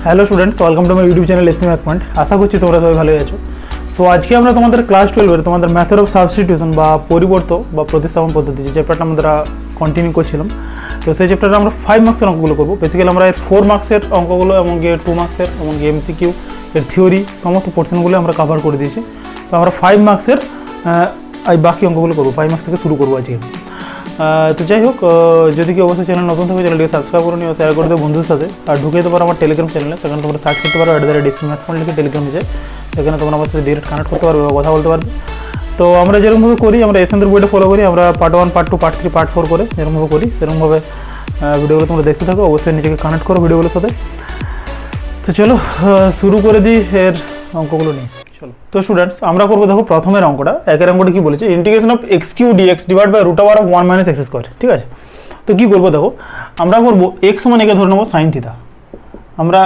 Hello students, welcome to my YouTube channel SP math point. আশা করছি তোমরা সবাই ভালোই আছো। সো আজকে আমরা তোমাদের ক্লাস 12-এর তোমাদের মেথড অফ সাবস্টিটিউশন বা পরিবর্ত বা প্রতিস্থাপন পদ্ধতি যে চ্যাপ্টারটা আমরা কন্টিনিউ করছিলাম, তো সেই চ্যাপ্টারে আমরা 5 মার্কসের অঙ্কগুলো করবো। বেসিক্যালি আমরা এর 4 মার্কসের অঙ্কগুলো এমনকি 2 মার্কসের এমনকি এমসিকিউ এর থিওরি সমস্ত পোর্শনগুলো আমরা কভার করে দিয়েছি। তো আমরা 5 মার্কসের এই বাকি অঙ্কগুলো করবো, 5 মার্কস থেকে শুরু করবো আজকে। তো যাই হোক, যদি কেউ অবশ্যই চ্যানেল নতুন থাকে চ্যানেলটিকে সাবস্ক্রাইব করে নিও, শেয়ার করে দেবো বন্ধুদের সাথে। আর ঢুকে যেতে পারো আমার টেলিগ্রাম চ্যানেলে, সেখানে তোমরা সার্চ করতে পারো @SPMath Point লিখে টেলিগ্রামে যায়, সেখানে তোমরা আমার সাথে ডিরেক্ট কানেক্ট করতে পারবে বা কথা বলতে পারবে। তো আমরা যেরকমভাবে করি, আমরা এসএনদের বইটা ফলো করি, আমরা পার্ট 1, পার্ট 2, পার্ট 3, পার্ট 4 করে যেরকমভাবে করি সেরকমভাবে ভিডিওগুলো তোমরা দেখতে থাকো। অবশ্যই নিজেকে কানেক্ট করো ভিডিওগুলোর সাথে। তো চলো শুরু করে দিই এর অঙ্কগুলো নিয়ে। চলো, তো স্টুডেন্টস আমরা করবো, দেখো প্রথমের অঙ্কটা, একের অঙ্কটা কি বলেছে, integration of x cube dx divide by root over of 1 minus x square. ঠিক আছে, তো কী করবো দেখো, আমরা করবো x সমান একে ধরে নেবো সাইন থিতা। আমরা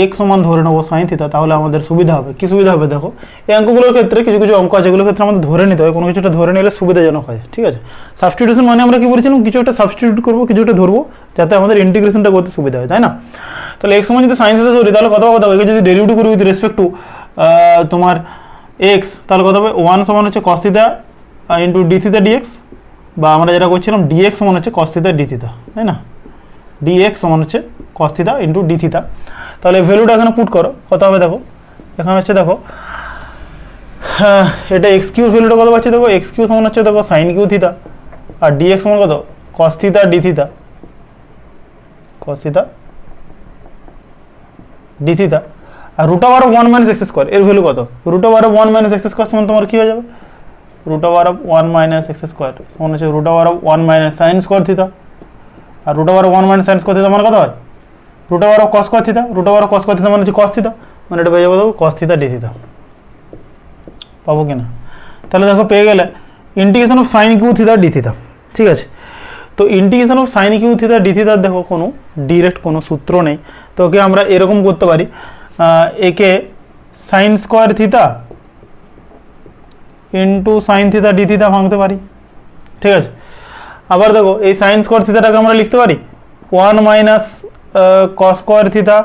x সমান ধরে নেবো সাইন থিতা, তাহলে আমাদের সুবিধা হবে। কি সুবিধা হবে দেখো, এই অঙ্কগুলোর ক্ষেত্রে কিছু কিছু অঙ্ক আছে যেগুলোর ক্ষেত্রে আমাদের ধরে নিতে হয়, কোনো কিছুটা ধরে নিলে সুবিধাজনক হয়। ঠিক আছে, সাবস্টিটিউশন মানে আমরা কি বলেছিলাম, কিছু একটা সাবস্টিটিউট করবো, কিছু একটা ধরবো যাতে আমাদের ইন্টিগ্রেশনটা করতে সুবিধা হয়, তাই না? তাহলে x সমান যদি সাইন থিতা ধরি তাহলে কত হবে দেখো, একে যদি ডেরিভেটিভ করি উইথ রেসপেক্ট টু তোমার x, তাহলে কত হবে 1 সমান হচ্ছে cos থিতা ইন্টু ডি থিতা ডিএক্স, বা আমরা যেটা করছিলাম dx সমান হচ্ছে cos থিতা ডি থিতা, তাই না? dx সমান হচ্ছে cos থিতা ইন্টু ডি থিতা। তাহলে ভ্যালুটা এখানে পুট করো, কত হবে দেখো, এখানে হচ্ছে দেখো এটা এক্স কিউ ভ্যালুটা কত পাচ্ছি দেখো, এক্স কিউ সমান হচ্ছে দেখো সাইন কিউ থিতা, আর ডিএক্স সমান কত cos theta d theta, cos theta d theta. আর root over of 1 minus x square এর ভ্যালু কত, root over of 1 minus x square সমান তোমার কী হয়ে যাবে, root over of 1 minus x square সমান হচ্ছে root over of 1 minus sine square theta. আর root over of 1 minus sine square theta মানে কত হয়, root over of cos square theta, root over of cos square theta মানে হচ্ছে কস থিতা, মানে এটা পেয়ে যাবো দেখো কস থিতা ডি থিতা। পাবো কিনা, তাহলে দেখো পেয়ে গেলে integration of sine cube theta d theta. ঠিক আছে, তো integration of sine cube theta d থিতার দেখো কোনো ডিরেক্ট কোনো সূত্র নেই, তো ওকে আমরা এরকম করতে পারি, একে sine square theta into sine theta d theta ভাঙতে পারি। ঠিক আছে, আবার দেখো এই সাইন স্কোয়ার থিতাটাকে আমরা লিখতে পারি 1 minus cos square theta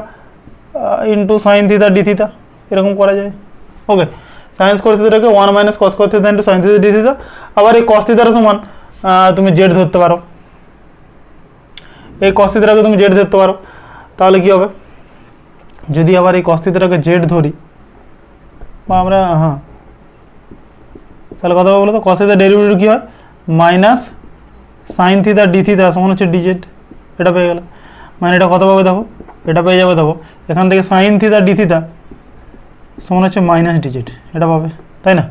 into sine theta d theta, এরকম করা যায়। ওকে, সাইন স্কোয়ার থিতাটাকে 1 minus cos square theta into sine theta d theta. আবার এই কস থিতার সমান তুমি জেড ধরতে পারো, এই কস থিতাটাকে তুমি জেড ধরতে পারো, তাহলে কি হবে, যদি আবার এই কস থিতাটাকে জেড ধরি বা আমরা তাহলে কথা বলো তো, কস থিতার ডেরিভেটিভ কী হয়, minus sign theta d theta সমান হচ্ছে ডিজেড। এটা পেয়ে গেল, মানে এটা কত পাবে দেখো, এটা পেয়ে যাবে দেখো এখান থেকে সাইন থিতা ডি থিতা সমান হচ্ছে মাইনাস ডিজেড, এটা পাবে, তাই না?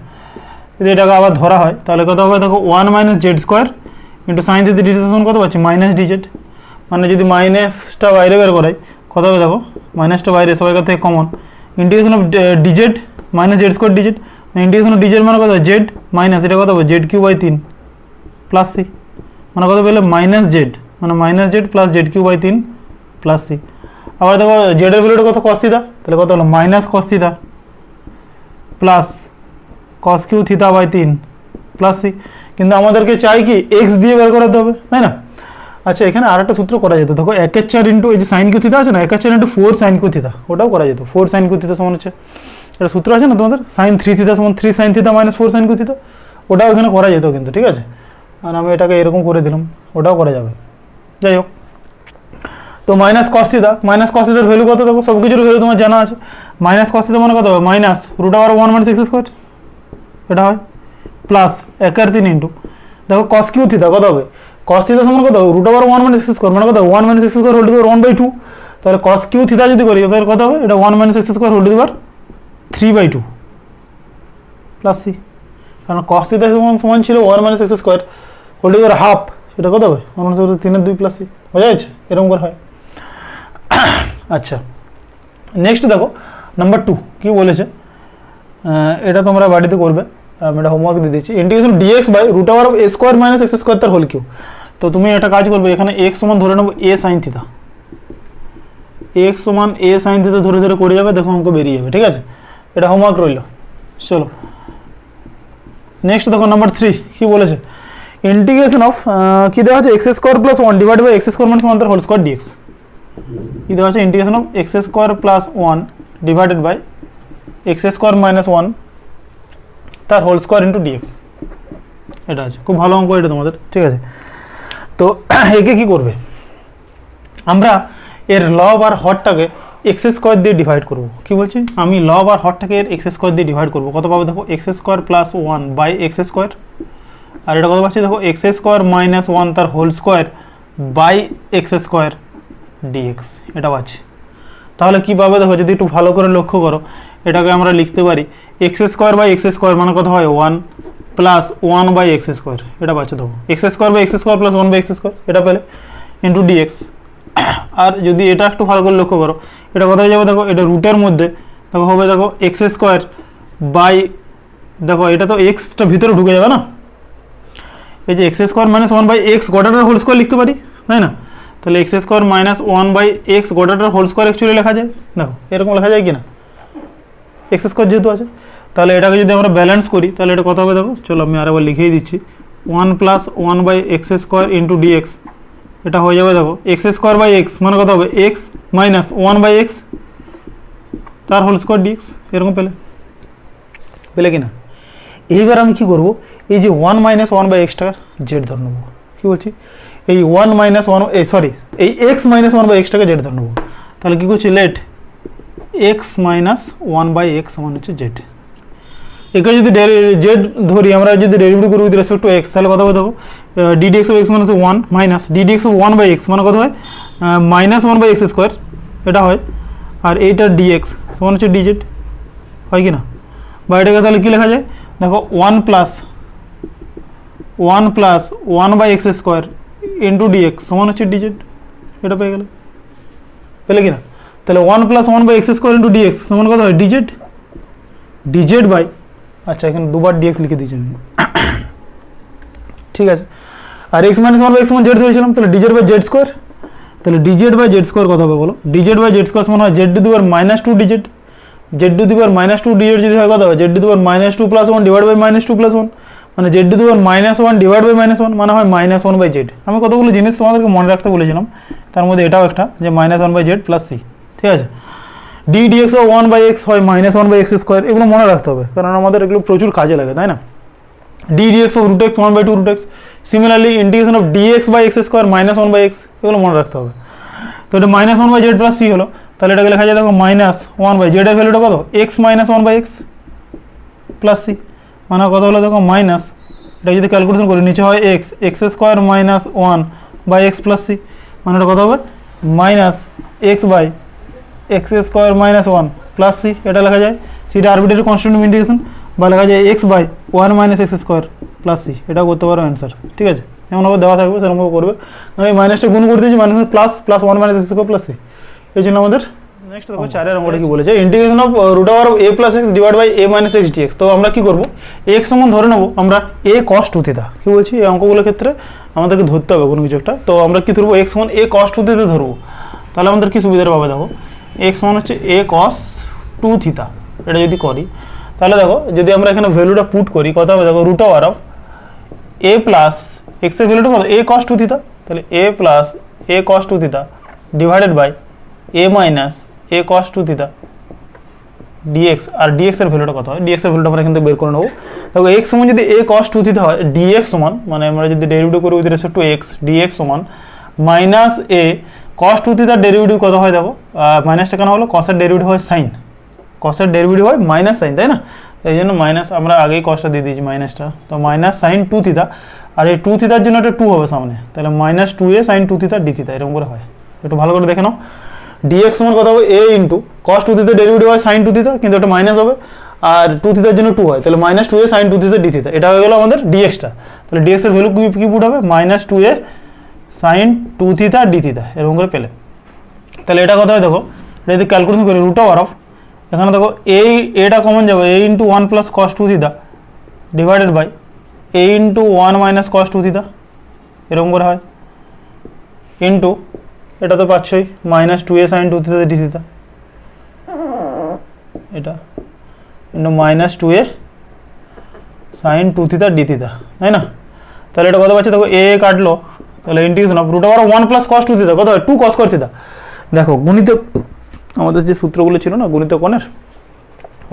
যদি এটাকে আবার ধরা হয় তাহলে কত হবে দেখো 1 minus Z square into sine theta d theta সমান কত পাচ্ছি, মাইনাস ডিজেড। মানে যদি মাইনাসটা বাইরে বের করাই কত হবে দেখো, মাইনাসটা বাইরে সবাই থেকে কমন, integration of d z minus Z square d z, integration of DZ মানে কত জেড মাইনাস এটা কত হবে z cube by 3 plus c, মানে কত পেলে মাইনাস জেড, মানে minus z plus z cube by 3 plus c. আবার দেখো জেডের ভ্যালুটা কত কস থিতা, তাহলে কত হলো minus cos theta plus cos cube theta by 3 plus c. কিন্তু আমাদেরকে চাই কি এক্স দিয়ে বের করাতে হবে, তাই না? আচ্ছা, এখানে আর একটা সূত্র করা যেত, দেখো 1/4 ইন্টু এই যে সাইন কিউ থিতা আছে না, 1/4 ইন্টু 4 সাইন কিউ থিতা, ওটাও করা যেত। 4 সাইন কিউ থিতা সমান হচ্ছে এটা সূত্র আছে না তোমাদের, সাইন 3 থিতা সমান 3 sine theta minus 4 sine cube theta, ওটাও এখানে করা যেত কিন্তু। ঠিক আছে, আর আমি এটাকে এরকম করে দিলাম, ওটাও করা যাবে। যাই হোক, তো মাইনাস কস থিতা, মাইনাস কস থিতার ভ্যালু কত দেখো, সব কিছুর ভ্যালু তোমার জানা আছে। মাইনাস কস থিতা মানে কত হবে, minus root over 1 minus x square এটা হয়, প্লাস 1/3 ইন্টু দেখো কস কিউ থিতা কত হবে, কস থিতা সমান কত root over 1 minus x square, মানে কত 1 minus x square whole to the power 1/2। তাহলে কস কিউ থিতা যদি করি তাহলে কত হবে, এটা 1 minus x square whole to the power 3/2 plus c. কারণ কস থিতা সমান ছিল 1 minus x square whole to the power half, সেটা কত হবে 1 মাইনাস 3/2 প্লাস সি, বোঝা যাচ্ছে, এরকম করে হয়। আচ্ছা, নেক্সট দেখো নাম্বার 2 কি বলেছে, এটা তোমরা বাড়িতে করবে, আমি এটা হোমওয়ার্ক দিয়ে দিচ্ছি। Integration d x by root over of a square minus x square তার হোল কিউ। তো তুমি একটা কাজ করবে, এখানে এক্স সমান ধরে নেবো এ সাইন থিতা, এক্স সমান এ সাইন থিতা ধরে ধরে করে যাবে, দেখো অঙ্ক বেরিয়ে যাবে। ঠিক আছে, এটা হোমওয়ার্ক রইল। চলো নেক্সট দেখো নাম্বার 3 কি বলেছে, ইন্টিগ্রেশন অফ কি দেওয়া আছে, x square plus 1 divide by x square minus 1 তার হোল স্কোয়ার ডিএক্স। কি দেওয়া আছে integration of x square plus one divided by x square minus one তার হোল স্কোয়ার ইন্টু ডিএক্স, এটা আছে। খুব ভালো অঙ্ক এটা তোমাদের, ঠিক আছে। তো একে কি করবে, আমরা এর লব আর হরটাকে এক্স স্কোয়ার দিয়ে ডিভাইড করবো। কি বলছি আমি, লব আর হরটাকে এর এক্স স্কোয়ার দিয়ে ডিভাইড করবো। কত পাবো দেখো, x square plus one by x square, আর এটা কত পাচ্ছি দেখো এক্স স্কোয়ার মাইনাস ওয়ান তার whole square by x square dx, এটা পাচ্ছি। তাহলে কী পাবে দেখো, যদি একটু ভালো করে লক্ষ্য করো, এটাকে আমরা লিখতে পারি x square by x square মানে কত হয় one plus one by x square, এটা পাচ্ছি দেখো x square by x square plus one by x square, এটা পেলে ইন্টু ডিএক্স। আর যদি এটা একটু ভালো করে লক্ষ্য করো, এটা কোথায় যাবে দেখো, এটা রুটের মধ্যে দেখো হবে দেখো এক্স স্কোয়ার বাই, দেখো এটা তো এক্সটা ভিতরে ঢুকে যাবে না, এই যে X square minus one by X গোটাটার হোল স্কোয়ার লিখতে পারি, তাই না? তাহলে X square minus one by X গোটাটার হোল স্কোয়ার অ্যাকচুয়ালি লেখা যায়, দেখো এরকম লেখা যায় কি না, এক্স স্কোয়ার যেহেতু আছে। তাহলে এটাকে যদি আমরা ব্যালেন্স করি তাহলে এটা কত হবে দেখো, চলো আমি আরেকবার লিখেই দিচ্ছি, one plus one by x square into d x, এটা হয়ে যাবে দেখো এক্স স্কোয়ার বাই এক্স মানে কত হবে x minus one by x তার হোল স্কোয়ার ডিএক্স, এরকম পেলে কি না। এইবার আমি কি করব, এই যে ওয়ান মাইনাস ওয়ান বাই এক্সটা জেড ধরে নেবো। কী বলছি, এই ওয়ান মাইনাস ওয়ান এই এক্স মাইনাস ওয়ান বাই এক্সটাকে জেড ধরে নেবো। তাহলে কী করছি, let X minus one by X সমান হচ্ছে জেড। একে যদি জেড ধরি, আমরা যদি ডেরিভেটিভ করি উইথ রেসপেক্ট টু এক্স, তাহলে কত হবে দেখো ডিডিএক্স অফ এক্স মানে হচ্ছে one minus d d x of one by x মানে কত হয় minus one by x square, এটা হয়। আর এইটার ডিএক্স সমান হচ্ছে ডিজেড, হয় কি না? বা এটাকে তাহলে কী লেখা যায় দেখো one plus one by x square into d x সমান হচ্ছে ডিজেড, এটা পেয়ে গেলে, পেলে কি না? তাহলে one plus one by x square into d x সমান কত হয় ডিজেড, ডিজেড বাই, আচ্ছা এখানে দুবার ডিএক্স লিখে দিয়েছি আমি, ঠিক আছে। আর X minus one by X সমান জেড ধরেছিলাম, তাহলে ডিজেড বাই জেড স্কোয়ার, তাহলে ডিজেড বাই জেড স্কোয়ার কত হবে বলো, ডিজেড বাই জেড স্কোয়ার সমান হয় Z to the power minus two dz, Z to the power minus two dz যদি হয় কত হবে Z to the power minus two plus one divide by minus two plus one, মানে Z to the power minus one divide by minus one মানে হয় minus one by Z. আমি কতগুলো জিনিস তোমাদেরকে মনে রাখতে বলেছিলাম, তার মধ্যে এটাও একটা যে minus one by Z plus C, ঠিক আছে। D dx of one by x হয় minus one by x square, এগুলো মনে রাখতে হবে কারণ আমাদের এগুলো প্রচুর কাজে লাগে, তাই না। D dx of root x one by two root x, similarly integration of dx by x square minus one by x, এগুলো মনে রাখতে হবে। তো এটা minus one by Z plus c হলো, তাহলে এটাকে লেখা যায় দেখো মাইনাস ওয়ান বাই জেডের ভ্যালুটা কত x minus one by x plus c, মানে কত হলো দেখো মাইনাস, এটা যদি ক্যালকুলেশন করি নিচে হয় x x square minus one by x plus c, মানে এটা কত হবে minus x by x square minus one plus c, এটা লেখা যায় সিটা আরবিট্রারি কনস্ট্যান্ট অফ ইন্টিগ্রেশন, বা লেখা যায় x by one minus x square plus c, এটা করতে পারো অ্যান্সার, ঠিক আছে। এমনভাবে দেওয়া থাকবে সেরকমভাবে করবে, আমি এই মাইনাসটা গুণ করে দিয়েছি minus plus plus one minus x square plus c, এই জন্য আমাদের নেক্সট দেখো চারের অঙ্কটা কি বলেছে, integration of root over of A plus x divide by A minus x d x. তো আমরা কি করবো, এক্স সমান ধরে নেবো আমরা এ কস টু থিটা, কি বলছি এই অঙ্কগুলোর ক্ষেত্রে আমাদেরকে ধরতে হবে কোনো কিছু একটা, তো আমরা কি ধরবো এক্স সমান এ কস টু থিটা ধরবো, তাহলে আমাদের কি সুবিধাটা পাবে দেখো এক্স সমান হচ্ছে এ কস টু থিটা, এটা যদি করি তাহলে দেখো যদি আমরা এখানে ভ্যালুটা পুট করি কত হবে দেখো root over of A plus এক্সের ভ্যালুটা কত এ কস টু থিটা, তাহলে A plus A cos two theta divided by A minus A cos two theta dx, আর ডিএক্স এর ভ্যালুটা কত হয়, ডিএক্স এর ভ্যালুটা আমরা এখান থেকে বের করে নেবো। দেখো এক্স সমান যদি এ কস টু থিটা হয়, ডিএক্স সমান মানে আমরা যদি ডেরিভেটিভ করি with respect to x, dx সমান মাইনাস এ কস টু থিটার ডেরিভেটিভ কত হয় দেখো মাইনাসটা কেন হলো, কসের ডেরিভেটিভ হয় সাইন, কসের ডেরিভেটিভ হয় মাইনাস সাইন, তাই না, এই জন্য মাইনাস আমরা আগেই কসটা দিয়ে দিয়েছি মাইনাসটা, তো মাইনাস সাইন টু থিটা, আর এই টু থিটার জন্য একটা টু হবে সামনে, তাহলে minus two a sine two theta d theta, এরকম করে হয়, একটু ভালো করে দেখে নাও। ডিএক্স সমান কত হবে এ ইন্টু কস টু থিটার ডেরিভেটিভ হয় সাইন টু থিটা, কিন্তু এটা মাইনাস হবে, আর টু থিটার জন্য টু হয়, তাহলে minus two a sine two theta d theta, এটা হয়ে গেলো আমাদের ডিএক্সটা। তাহলে ডিএক্স এর ভ্যালু কি পুট হবে minus two a sine two theta d theta, এরকম করে পেলে। তাহলে এটা কত হয় দেখো, এটা যদি ক্যালকুলেশন করি রুট ওভার অফ, এখানে দেখো এটা কমন যাবে a into one plus cos two theta divided by a into one minus cos two theta, এরকম করে হয়, ইন্টু এটা তো পাচ্ছই minus two a sine two theta d theta, এটা into minus two a sine two theta d theta, তাই না। তাহলে এটা কত পাচ্ছে দেখো এ কাটলো, তাহলে integration of root over one plus cos two theta কত হয় টু কস স্কয়ার থিটা, দেখো গুণিতক আমাদের যে সূত্রগুলো ছিল না গুণিতকোণের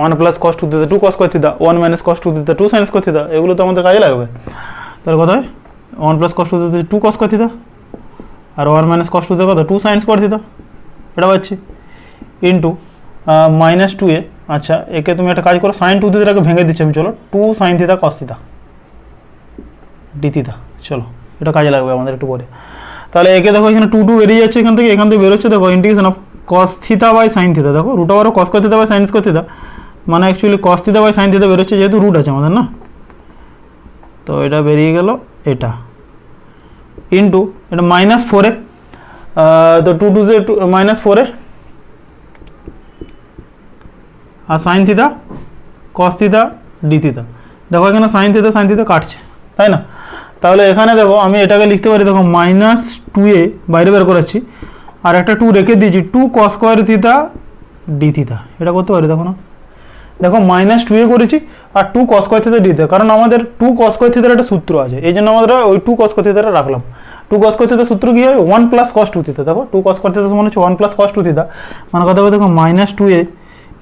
1 plus cos two theta 2 cos square theta 1 minus cos two theta 2 sine square theta এগুলো তো আমাদের কাজে লাগবে। তাহলে কত হয় 1 plus cos two theta 2 cos square theta আর 1 মাইনাস কস টু থিটা কত 2 সাইন স্কয়ার থিটা এটা পাচ্ছি ইন্টু মাইনাস 2a। আচ্ছা একে তুমি একটা কাজ করো সাইন টু থিটাকে ভেঙে দিচ্ছি আমি, চলো 2 sign theta cos theta d theta, চলো এটা কাজে লাগবে আমাদের একটু পরে। তাহলে একে দেখো এখানে 2 বেরিয়ে যাচ্ছে এখান থেকে বেরোচ্ছে দেখো integration of cos theta by sine theta, দেখো root over cos square theta by sine square theta মানে actually cos theta by sine theta বেরোচ্ছে যেহেতু রুট আছে আমাদের না, তো এটা বেরিয়ে গেল এটা ইন্টু এটা মাইনাস 4এ তো 2 টু মাইনাস 4এ আর sine theta cos theta d theta, দেখো এখানে সাইন থিটা কাটছে তাই না। তাহলে এখানে দেখো আমি এটাকে লিখতে পারি দেখো মাইনাস 2a বাইরে বের করাচ্ছি আর একটা 2 রেখে দিয়েছি 2 cos square theta d theta, এটা করতে পারি দেখো না, দেখো মাইনাস 2a করেছি আর 2 cos square theta d theta, কারণ আমাদের 2 কস স্কয়ার থিটার একটা সূত্র আছে এই জন্য আমরা ওই 2 কস স্কয়ার থিটাটা রাখলাম। 2 কস স্কয়ার থিটার সূত্র কি হয় 1 প্লাস কস টু থিটা, দেখো 2 কস স্কয়ার থিটা সমান হচ্ছে 1 প্লাস কস টু থিটা মানে কথা বলতে দেখো minus 2a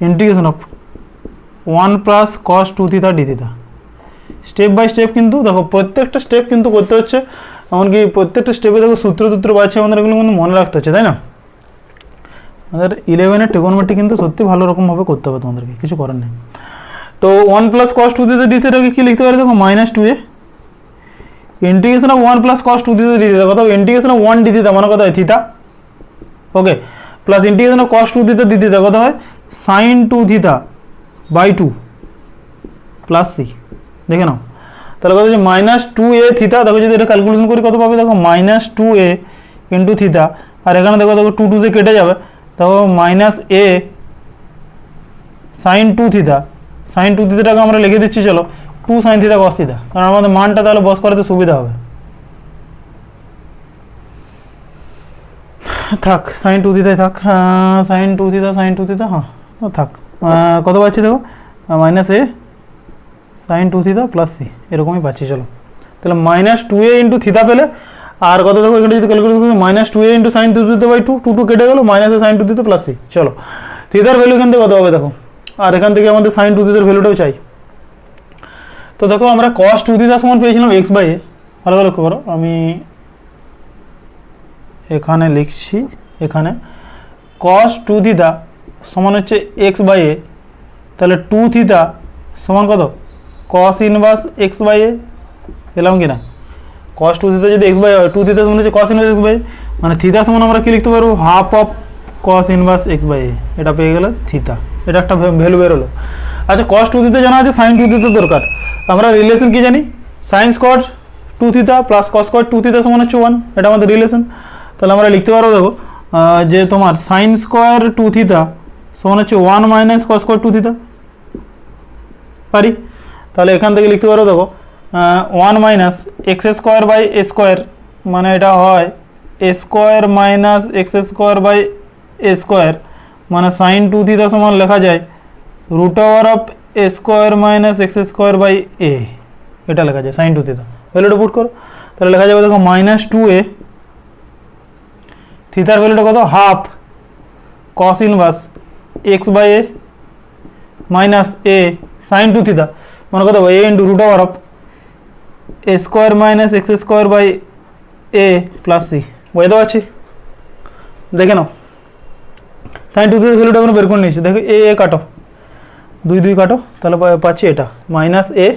integration of 1 plus cos two theta d theta. Step by step কিন্তু দেখো প্রত্যেকটা স্টেপ কিন্তু করতে হচ্ছে, এমনকি প্রত্যেকটা স্টেপে দেখো সূত্র পাচ্ছে আমাদের, এগুলো কিন্তু মনে রাখতে হচ্ছে তাই না। আমাদের 11-এর ট্রিগোনোমেট্রি কিন্তু সত্যি ভালো রকমভাবে করতে হবে তোমাদেরকে, কিছু করার নেই। তো 1 plus cos two theta d থিটাকে কি লিখতে পারি দেখো minus 2a integration of 1 plus cos two theta d theta, কথা ইন্টিগ্রেশন অফ 1 ডি থিটা মানে কথা হয় theta, okay, plus integration of cos two theta d theta কথা হয় sine two theta by 2 plus c, দেখে নাও। তাহলে কত হচ্ছে মাইনাস 2a থিটা, দেখো যদি এটা ক্যালকুলেশন করি কত পাবে দেখো মাইনাস 2a ইন্টু থিটা আর এখানে দেখো 2 সে কেটে যাবে, দেখো মাইনাস a সাইন টু থিটাটাকে আমরা লিখে দিচ্ছি চলো 2 সাইন থিটা কস থিটা, কারণ আমাদের মানটা তাহলে বস করাতে সুবিধা হবে। থাক সাইন টু থিটাই থাক, সাইন টু থিটা হ্যাঁ থাক, কত পাচ্ছি দেখো minus a sine two theta plus c এরকমই পাচ্ছি। চলো তাহলে মাইনাস 2a ইন্টু থিটা পেলে আর কত দেখো এখানে যদি ক্যালকুলেট করি minus 2a into sine two theta by 2 কেটে গেলো minus sine two theta plus c. চলো থিটার ভ্যালু এখান থেকে কত হবে দেখো, আর এখান থেকে আমাদের সাইন টু থিটার ভ্যালুটাও চাই। তো দেখো আমরা কস টু থিটা সমান পেয়েছিলাম এক্স বাই এ, ভালো লক্ষ্য করো আমি এখানে লিখছি, এখানে কস টু থিটা সমান হচ্ছে এক্স বাই এ, তাহলে 2 থিটা সমান কত cos inverse x by a, পেলাম কি না। কস টু থিটা যদি এক্স বাই 2 থিটা সমান হচ্ছে কস ইনভার্স এক্স বাই, মানে থিটা সমান আমরা কি লিখতে পারবো half of cos inverse x by a, এটা পেয়ে গেল থিটা, এটা একটা ভ্যালু বেরোলো। আচ্ছা কস টু থিটা জানা আছে, সাইন টু থিটা দরকার, আমরা রিলেশন কি জানি sine square two theta plus cos square two theta সমান হচ্ছে 1, এটা আমাদের রিলেশন। তাহলে আমরা লিখতে পারবো দেখো যে তোমার সাইন স্কোয়ার টু থিটা সমান হচ্ছে 1 minus cos square two theta পারি। তাহলে এখান থেকে লিখতে পারো দেখো 1 minus x square by a square, মানে এটা হয় a square minus x square by a square, মানে সাইন টু থিটা সমান লেখা যায় root over of a square minus x square by a, এটা লেখা যায় সাইন টু থিটা। ভ্যালুটা পুট করো, তাহলে লেখা যাবে দেখো মাইনাস 2a থিটার ভ্যালুটা কত half cos inverse x by A minus a sine two theta মানে কত a into root over of a square minus x square by a plus c, বুঝতে পারছি। দেখে নাও সাইন টু থিটার ভ্যালুটা আমরা বের করে নিয়েছি, দেখো এ কাটো 2 কাটো, তাহলে পাচ্ছি এটা মাইনাস এ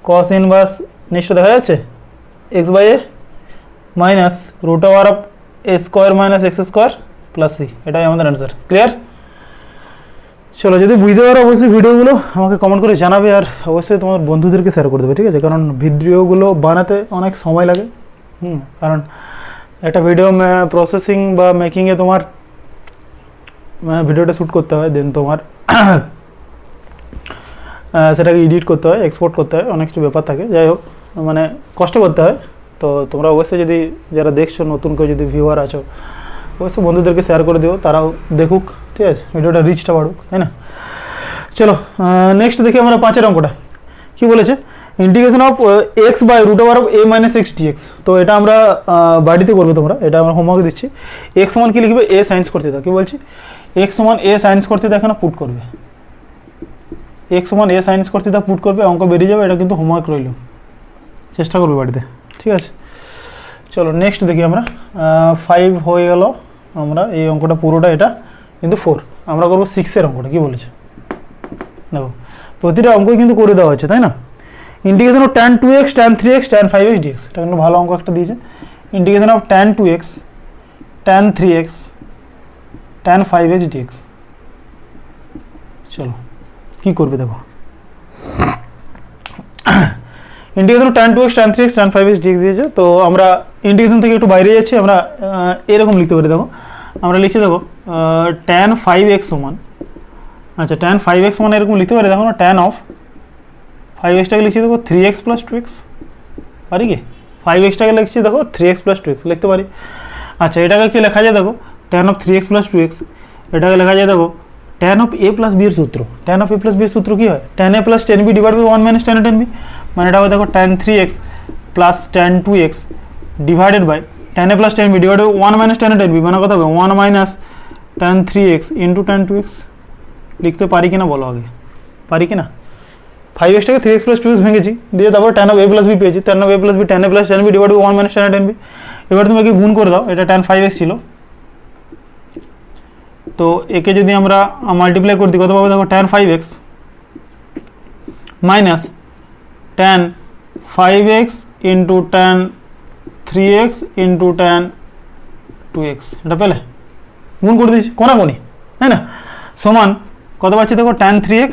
কস ইনভার্স নিশ্চয় দেখা যাচ্ছে x by A minus root over of a square minus x square plus c, এটাই আমাদের অ্যান্সার। ক্লিয়ার? চলো যদি বুঝতে পারো অবশ্যই ভিডিওগুলো আমাকে কমেন্ট করে জানাবে, আর অবশ্যই তোমার বন্ধুদেরকে শেয়ার করে দেবে, ঠিক আছে, কারণ ভিডিওগুলো বানাতে অনেক সময় লাগে, কারণ একটা ভিডিও প্রসেসিং বা মেকিংয়ে তোমার ভিডিওটা শ্যুট করতে হয়, দেন তোমার সেটাকে এডিট করতে হয়, এক্সপোর্ট করতে হয়, অনেক কিছু ব্যাপার থাকে, যাই হোক মানে কষ্ট করতে হয়। তো তোমরা অবশ্যই যদি যারা দেখছো নতুন কেউ যদি ভিউয়ার আছো অবশ্যই বন্ধুদেরকে শেয়ার করে দিও, তারাও দেখুক, ঠিক আছে, ভিডিওটা রিচটা বাড়ুক, তাই না। চলো নেক্সট দেখি আমরা 5 অঙ্কটা কি বলেছে। Integration of x by root over of a minus x d x. তো এটা আমরা বাড়িতে করবো, তোমরা এটা আমরা হোমওয়ার্ক দিচ্ছি। এক্স সমান কি লিখবে, এ সাইন্স করতে দাও, কি বলছি, এক্স সমান এ সাইন্স করতে দাও, এখানে পুট করবে, এক্স সমান এ সাইন্স করতে দাও, পুট করবে, অঙ্ক বেরিয়ে যাবে। এটা কিন্তু হোমওয়ার্ক রইল, চেষ্টা করবে বাড়িতে, ঠিক আছে। চলো নেক্সট দেখি আমরা, 5 হয়ে গেল, আমরা এই অঙ্কটা পুরোটা, এটা কিন্তু 4। আমরা করবো 6-এর অঙ্কটা, কি বলেছে দেখো, প্রতিটা অঙ্কই কিন্তু করে দেওয়া হচ্ছে, তাই না। Integration of tan 2x tan 3x tan 5x dx, এটা কিন্তু ভালো অঙ্ক একটা দিয়েছে। Integration of tan 2x tan 3x tan 5x dx। চলো কি করবে দেখো, integration of tan 2x tan 3x tan 5x dx দিয়েছে। তো আমরা ইন্টিগ্রেশন থেকে একটু বাইরে যাচ্ছি, আমরা এরকম লিখতে পারি, দেখো আমরা লিখছি, দেখো tan 5x সমান, আচ্ছা tan 5x সমান এরকম লিখতে পারি, দেখো না tan অফ 5xটাকে লিখছি, দেখো 3x প্লাস 2x, পারি কি, 5xটাকে লিখছি, দেখো 3x প্লাস 2x লিখতে পারি। আচ্ছা এটাকে কি লেখা যায়, দেখো tan of 3x plus 2x, এটাকে লেখা যায়, দেখো tan of a plus b এর সূত্র, tan of a plus b এর সূত্র কি হয়, tan a plus tan b divide by 1 minus tan a tan b, মানে এটা হবে দেখো tan 3x plus tan 2x divided by tan a plus tan b divide by 1 minus tan a tan b, মানে কত হবে 1 minus tan 3x into tan 2x। লিখতে পারি কিনা বলো আগে, পারি কিনা। 5xটাকে 3x প্লাস 2x ভেঙেছি, দিয়ে তারপর tan of a plus b পেয়েছি, tan of a plus b tan a plus tan b divide by 1 minus tan a tan b। এবার তুমি একে গুণ করে দাও, এটা tan 5x ছিল, তো একে যদি আমরা মাল্টিপ্লাই করে দিই কত পাবো, দেখো tan 5x minus tan 5x into tan 3x into tan 2x, এটা পেলে গুণ করে দিয়েছি কোনাকুনি, তাই না, সমান কত পাচ্ছি, দেখো tan 3x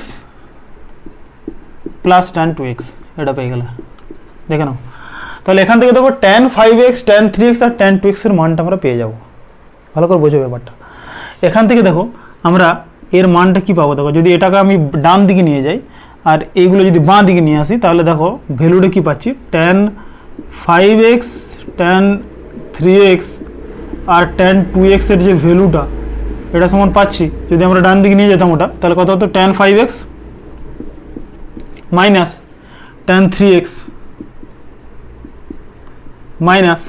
plus tan 2x, এটা পেয়ে গেলে, দেখে নাও। তাহলে এখান থেকে দেখো tan 5x tan 3x আর tan 2x এর মানটা আমরা পেয়ে যাব, ভালো করে বোঝো ব্যাপারটা। এখান থেকে দেখো আমরা এর মানটা কি পাবো, দেখো যদি এটাকে আমি ডান দিকে নিয়ে যাই আর এইগুলো যদি বাঁ দিকে নিয়ে আসি, তাহলে দেখো ভ্যালুটা কি পাচ্ছি, tan 5x tan 3x আর tan 2x এর যে ভ্যালুটা, এটা সমান পাচ্ছি, যদি আমরা ডান দিকে নিয়ে যেতাম ওটা, তাহলে কত হতো, tan 5x minus tan 3x minus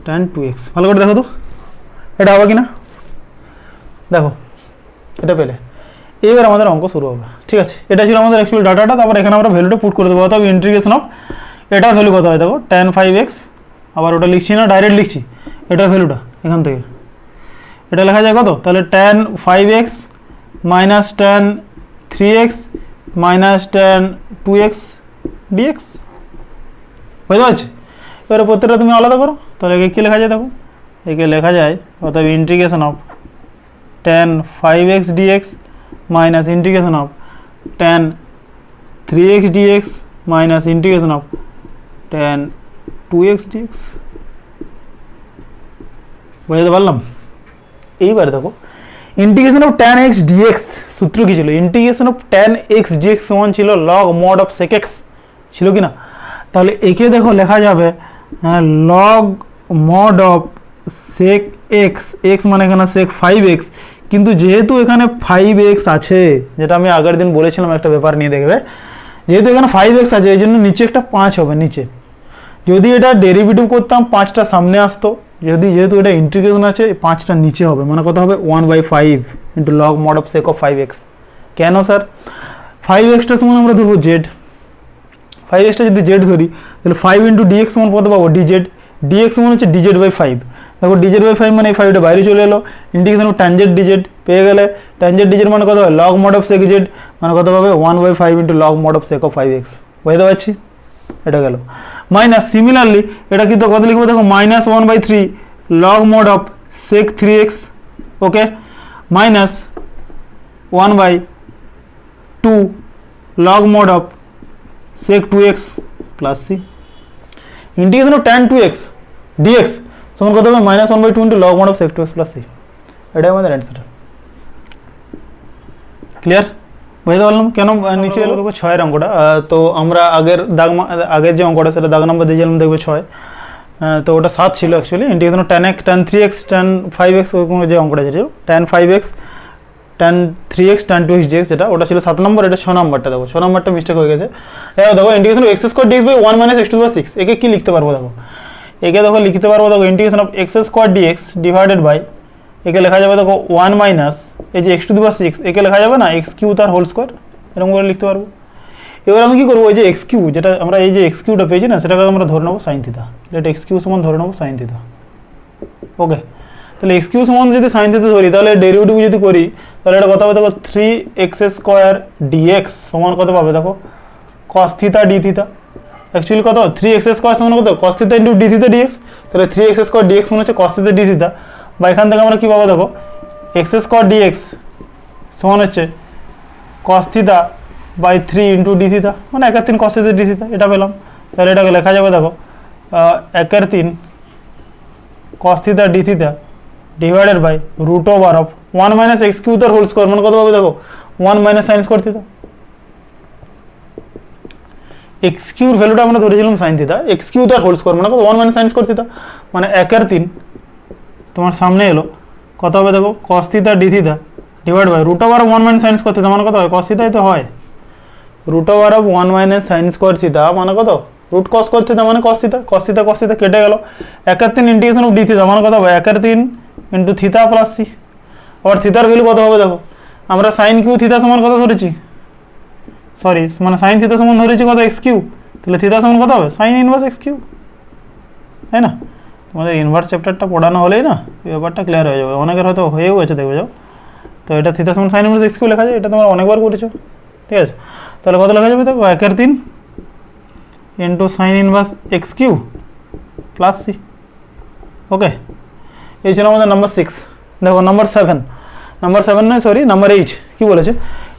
tan 2x। ভালো করে দেখো তো এটা হবে কিনা, দেখো এটা পেলে, এবার আমাদের অঙ্ক শুরু হবে, ঠিক আছে। এটা ছিল আমাদের অ্যাকচুয়ালি ডাটাটা, তারপর এখানে আমরা ভ্যালুটা পুট করে দেবো, অর্থাৎ ইন্টিগ্রেশন অফ এটার ভ্যালু কত হয়, দেখো tan 5x, আবার ওটা লিখছি না, ডাইরেক্ট লিখছি, এটার ভ্যালুটা এখান থেকে এটা লেখা যায় কত, তাহলে tan 5x minus tan 3x minus tan 2x dx, বুঝতে পারছি। এবারে প্রত্যেকটা তুমি আলাদা করো, তাহলে একে কী লেখা যায়, দেখো একে লেখা যায় অর্থাৎ integration of tan 5x dx minus integration of tan 3x dx minus integration of tan 2x dx, বুঝতে পারলাম। এইবার দেখো integration of tan x dx সূত্র কি ছিল, integration of tan x dx সমান ছিল log mod of sec x, ছিল কি না। তাহলে একে দেখো লেখা যাবে log mod of sec x, x মানে এখানে sec 5x, কিন্তু যেহেতু এখানে 5x আছে, যেটা আমি আগের দিন বলেছিলাম একটা ব্যাপার নিয়ে দেখবে, যেহেতু এখানে 5x আছে এই জন্য নিচে একটা 5 হবে নিচে, যদি এটা ডেরিভেটিভ করতাম 5টা সামনে আসতো, যেহেতু এটা ইন্টিগ্রেশন আছে 5টা নিচে হবে, মানে কত হবে 1/5 into log mod of sec of 5x। কেন স্যার, 5xটা সমান আমরা ধরবো z, 5xটা যদি z ধরি তাহলে 5 ইন্টু dx সমান কত পাবো, dz, dx সমান হচ্ছে dz/5, দেখো dz/5 মানে এই 5টা বাইরে চলে এলো, ইন্টিগ্রেশন অফ tangent dz পেয়ে গেলে, tangent dz মানে কত হয় log mod of sec z, মানে কত পাবে 1/5 into log mod of sec of 5x, বুঝতে পারছি, এটা গেল। মাইনাস সিমিলারলি এটা কিন্তু কত লিখবো, দেখো minus 1/3 log mod of sec 3x, okay, minus 1/2 log mod of sec 2x plus c, integration of tan 2x dx সমান কত হবে minus 1/2 into log mod of sec 2x plus c, এটাই আমাদের অ্যান্সার। ক্লিয়ার, বুঝতে পারলাম কেন নিচে এলো। দেখো 6-এর অঙ্কটা, তো আমরা আগের যে অঙ্কটা সেটা দাগ নাম্বার দিয়েছিলাম, দেখবে 6, তো ওটা 7 ছিল actually. Integration tan 3x tan 5x ওরকম যে অঙ্কটা ছিল, tan 5x tan 3x tan 2x dx যেটা ওটা ছিল 7 নম্বর, এটা 6 নম্বরটা দেখো, 6 নম্বরটা মিস্টেক হয়ে গেছে। দেখো integration of x square dx by 1 minus x to the power 6, একে কি লিখতে পারবো দেখো, একে দেখো লিখতে পারবো দেখো integration of x square dx divided by, একে লেখা যাবে দেখো 1 মাইনাস এই যে x টু দি পাওয়ার 6, একে লেখা যাবে না x কিউ তার হোল স্কয়ার, এরকম করে লিখতে পারবো। এবার আমি কি করবো, এই যে x কিউ যেটা আমরা এই যে x কিউটা পেয়েছি না, সেটাকে আমরা ধরে নেবো sin থিটা, এটা x কিউ সমান ধরে নেবো sin থিটা। ওকে, তাহলে x কিউ সমান যদি sin থিটা ধরি, তাহলে ডেরিভেটিভ যদি করি, তাহলে এটা কত হবে দেখো 3x স্কয়ার dx সমান কত পাবে দেখো cos theta d theta. Actually কত 3x স্কয়ার সমান কত cos theta into d theta dx, তাহলে 3x স্কয়ার dx মানে হচ্ছে cos থিটা d থিটা, বা এখান থেকে আমরা কি পাবো দেখো x স্কয়ার dx সমান হচ্ছে cos theta by 3 into d theta, মানে 1/3 cos থিটা d থিটা, এটা পেলাম। তাহলে এটাকে লেখা যাবে দেখো 1/3 cos theta d theta divided by root over of 1 minus x cube তার হোল স্কয়ার, মানে কত হবে দেখো 1 minus sine square theta. X কিউর ভ্যালুটা আমরা ধরেছিলাম সাইন থিটা, এক্স কিউ তার হোল স্কয়ার মানে কত 1 মাইনাস সাইন স্কয়ার থিটা, মানে 1/3 তোমার সামনে এলো, কত হবে দেখো cos theta d theta divide by root over of 1 minus sine square theta, মানে কত হয় cos থিটাই তো হয়, root over of 1 minus sine square theta মানে কত রুট cos স্কয়ার থিটা মানে cos theta, cos theta cos theta কেটে গেল, 1/3 ইন্টিগ্রেশন অফ d থিটা মানে কত হবে 1/3 ইনটু থিটা প্লাস সি। আবার থিটার ভ্যালু কত হবে দেখো, আমরা সাইন কিউ থিটা সমান কত ধরেছি, সরি মানে সাইন থিটা সমান ধরেছি কত এক্স কিউ, তাহলে থিটা সমান কত হবে সাইন ইনভার্স এক্স কিউ, তাই না? তোমাদের ইনভার্স চ্যাপ্টারটা পড়ানো হলেই না এই ব্যাপারটা ক্লিয়ার হয়ে যাবে, অনেকের হয়তো হয়েও গেছে দেখবে যাও। তো এটা থিটা সমান সাইন ইনভার্স এক্স কিউ লেখা যায়, এটা তোমরা অনেকবার করেছো, ঠিক আছে? তাহলে কত লেখা যাবে দেখো 1/3 into sine inverse x cube plus c. Okay, এই ছিল আমাদের নাম্বার 6। দেখো নাম্বার 7 নয় সরি নাম্বার 8 কি বলেছে,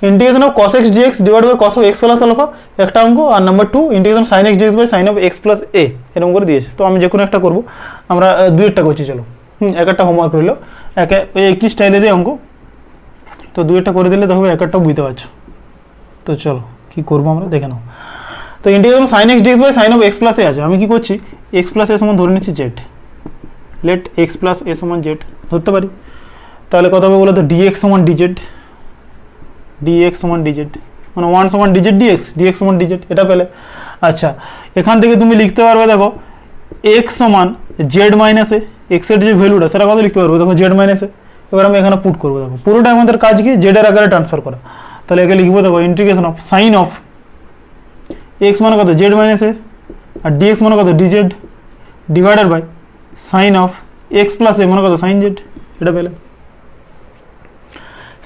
integration of cos x dx divide by cos of x plus alpha একটা অঙ্ক, আর number 2 integration sin x dx by sin of x plus a এরকম করে দিয়েছে। তো আমি যে কোনো একটা করব, আমরা দুইটা করছি, চলো এক একটা হোমওয়ার্ক রইলো, একে ওই একই স্টাইলেরই অঙ্ক, তো দুইটা করে দিলে দেখবে এক একটা বুঝতে পারছো। তো চলো কি করবো আমরা দেখে নাও। তো integration sin x dx by sin of x plus a আছে, আমি কি করছি x প্লাস a সমান ধরে নিচ্ছি z, let x plus a সমান z ধরতে পারি, তাহলে কত হবে বলো তো dx সমান dz, dx সমান dz মানে 1 সমান dz dx সমান dz, এটা পেলে। আচ্ছা, এখান থেকে তুমি লিখতে পারবে দেখো x সমান z মাইনাস a, x এর যে ভ্যালুটা সেটা কত লিখতে পারবো দেখো z মাইনাস a। এবার আমি এখানে পুট করবো, দেখো পুরোটা আমাদের কাজ কি z এর আকারে ট্রান্সফার করা, তাহলে একে লিখবো দেখো integration of sine of x মানে কত z মাইনাস a আর dx মানে কত dz divided by sine of x plus a মানে কত সাইন z, এটা পেলে।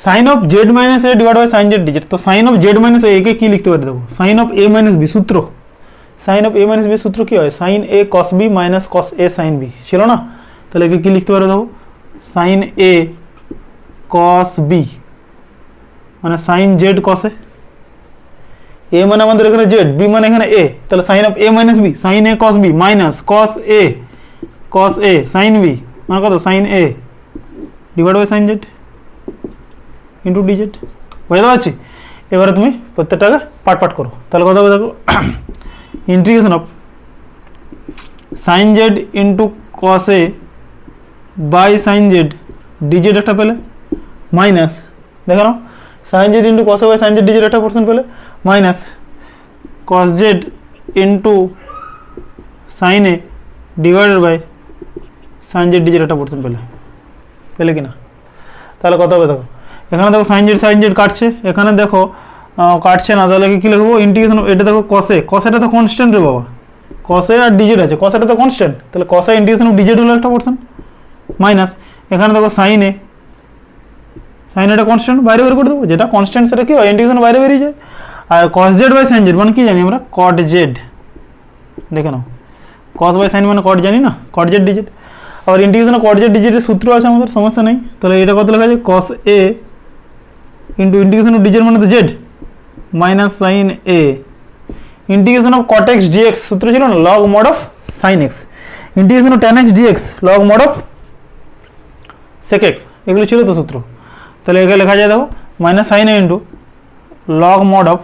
Sine of z minus a divide by sine z dz, তো sine of z minus a কে কি লিখতে পারি দেখো sine of a minus b, সূত্র sine of a minus b সূত্র কি হয় sine a cos b minus cos a sine b ছিল না, তাহলে একে কি লিখতে পারো দেখো সাইন এ কস বি মানে সাইন জেড কস এ মানে আমাদের এখানে জেড, বি মানে এখানে এ, তাহলে sine of a minus b sine a cos b minus cos a sine b মানে কত sine a divide by sine z into d z, বুঝতে পারছি? এবারে তুমি প্রত্যেকটাকে পাট করো, তাহলে কত হবে দেখো integration of sine z into cos a by sine z d z একটা পেলে, মাইনাস দেখো না sine z into cos a by sine z d z একটা পোর্শন পেলে, minus cos z into sine a divided by sine z d z একটা portion পেলে কিনা? তাহলে কত হবে দেখো এখানে দেখো সাইন জেড কাটছে, এখানে দেখো কাটছে না, তাহলে কি লিখবো ইন্টিগ্রেশন, এটা দেখো কসেটা তো কনস্ট্যান্ট রে বাবা, কসে আর ডিজেড আছে, কসেটা তো কনস্ট্যান্ট, তাহলে কসে ইন্টিগ্রেশন অফ ডিজেড হলো একটা পোর্শন, মাইনাস এখানে দেখো সাইন এটা কনস্ট্যান্ট বাইরে বের করে দেবো, যেটা কনস্ট্যান্ট সেটা কি হয় ইন্টিগ্রেশন বাইরে বেরিয়ে যায়, আর কস জেড বাই সাইন জেড মানে কি জানি আমরা কট জেড, দেখে নাও কস বাই সাইন মানে কট জানি না, কট জেড ডিজেড, আবার ইন্টিগ্রেশন কট জেড ডিজেডের সূত্র আছে আমাদের, সমস্যা নেই। তাহলে এটা কত লেখা যায় cos a into integration of DZ মানে তো z minus sine a integration of cot x d x সূত্র ছিল না log mod of sine x, integration of tan x d x log mod of sec x, এগুলো ছিল তো সূত্র, তাহলে এখানে লেখা যায় দেখো minus sine a into log mod of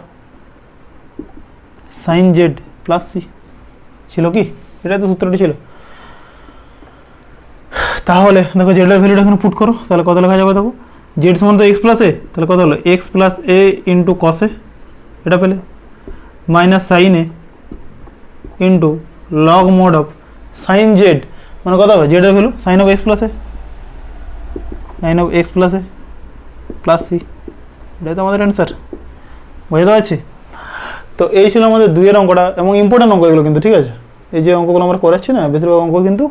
sine z plus c ছিল কি, এটা তো সূত্রটি ছিল। তাহলে দেখো জেডের ভ্যালুটা এখানে পুট করো, তাহলে কত লেখা যাবে দেখো জেড সমান তো এক্স প্লাস এ, তাহলে কত হলো x plus a into cos a, এটা পেলে minus sine a into log mod of sine z, মানে কত হবে জেড এর value sine of x plus a, sine of x plus a plus c, এটাই তো আমাদের অ্যান্সার। বুঝতে পারছি? তো এই ছিল আমাদের 2 অঙ্কটা, এবং ইম্পর্টেন্ট অঙ্ক এগুলো কিন্তু, ঠিক আছে? এই যে অঙ্কগুলো আমরা করাচ্ছি না, বেশিরভাগ অঙ্ক কিন্তু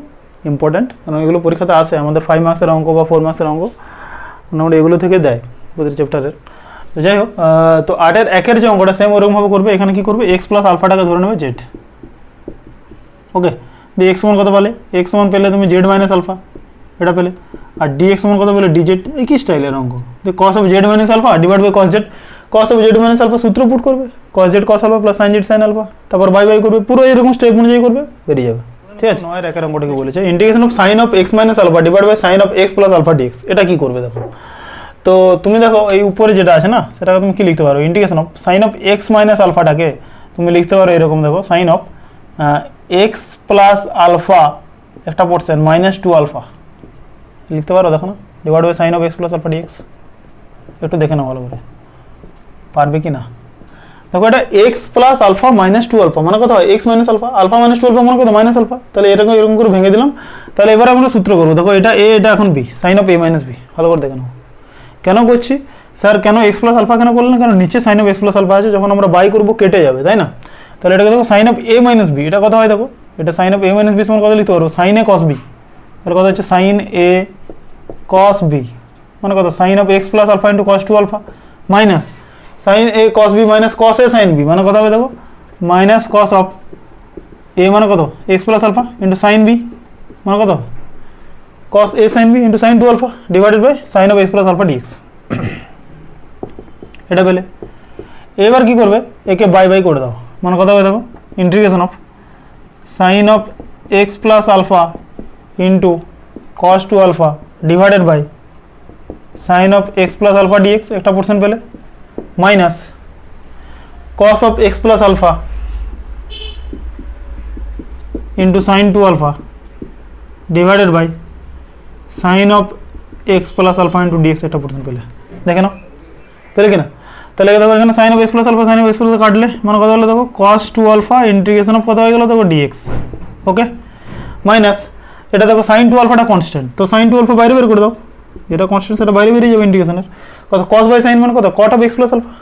ইম্পর্টেন্ট, কারণ এগুলো পরীক্ষাতে আসে, আমাদের 5 মার্কসের অঙ্ক বা 4 মার্কসের অঙ্ক মোটামুটি এগুলো থেকে দেয় প্রতিটি চ্যাপ্টারের। তো যাই হোক, তো 8-এর 1-এর যে অঙ্কটা সেম ওরকমভাবে করবে। এখানে কি করবে, এক্স প্লাস আলফাটাকে ধরে নেবে জেড। ওকে, দিয়ে এক্স সমান কত পেলে, এক্স সমান পেলে তুমি জেড মাইনাস আলফা, এটা পেলে। আর ডি এক্স সমান কত পেলে ডিজেড। এই কি স্টাইলের অঙ্ক, যে cos of z minus alpha divide by cos z, cos of z minus alpha সূত্র পুট করবে, cos z cos alpha plus sine z sine alpha, তারপর বাই বাই করবে, পুরো এরকম স্টেপ অনুযায়ী করবে, বেরিয়ে যাবে। ঠিক আছে? 9-এর 1-এর অঙ্কটাকে বলেছে integration of sine of x minus alpha divide by sine of x plus alpha dx. এটা কি করবে দেখো, তো তুমি দেখো এই উপরে যেটা আছে না, সেটাকে তুমি কি লিখতে পারো, integration of sine of x minus আলফাটাকে তুমি লিখতে পারো এরকম, দেখো sine of x plus alpha একটা পার্সেন্ট মাইনাস 2 আলফা লিখতে পারো, দেখো না, divide by sine of x plus alpha dx. একটু দেখে নাও ভালো করে, পারবে কি না। দেখো এটা x plus alpha minus 2 alpha মানে কত হয়, x minus alpha, alpha minus 2 alpha মানে কত মাইনাস আলফা। তাহলে এরকম এরকম করে ভেঙে দিলাম। তাহলে এবার আমরা সূত্র করবো, দেখো এটা এ, এটা এখন b, sine of a minus b. ভালো করে দেখে নাও কেন করছি স্যার, কেন এক্স প্লাস আলফা কেন করলেন, কারণ নিচে sine of x plus alpha আছে, যখন আমরা বাই করবো কেটে যাবে, তাই না? তাহলে এটাকে দেখো sine of a minus b, এটা কত হয় দেখো, এটা sine of a minus b সমান কত লিখতে পারবো, সাইন এ কস বি। তাহলে কত হচ্ছে সাইন এ কস বি মানে কত, sine of x plus alpha into cos 2 alpha minus sine a cos b minus cos a sine b মানে কত হবে দেখো, মাইনাস কস অফ এ মানে কত x plus alpha into sine b মানে কত cos a sine b into sine 2 alpha divided by sine of x plus alpha dx. এটা পেলে এবার কি করবে, একে বাই বাই করে দাও, মানে কত হবে দেখো, integration of sine of x plus alpha into cos 2 alpha divided by sine of x plus alpha dx একটা পার্সেন্ট পেলে, minus cos of x plus alpha into sin 2 alpha divided by sin of x plus alpha into dx একটা percent পেলে, দেখে নাও পেলে কিনা। তাহলে দেখো এখানে sin of x plus alpha sin of x plus কাটলে মানে কত হলো দেখো, cos 2 alpha ইন্টিগ্রেশন অফ কত হয়ে গেল দেখো dx। ওকে, মাইনাস এটা দেখো sin 2 alpha টা কনস্ট্যান্ট, তো sin 2 alpha বাইরে বের করে দাও, এটা কনস্ট্যান্ট সেটা বাইরে বেরিয়ে যাবে ইন্টিগ্রেশনের, কত cos বাই sin মানে কত cot of x plus alpha,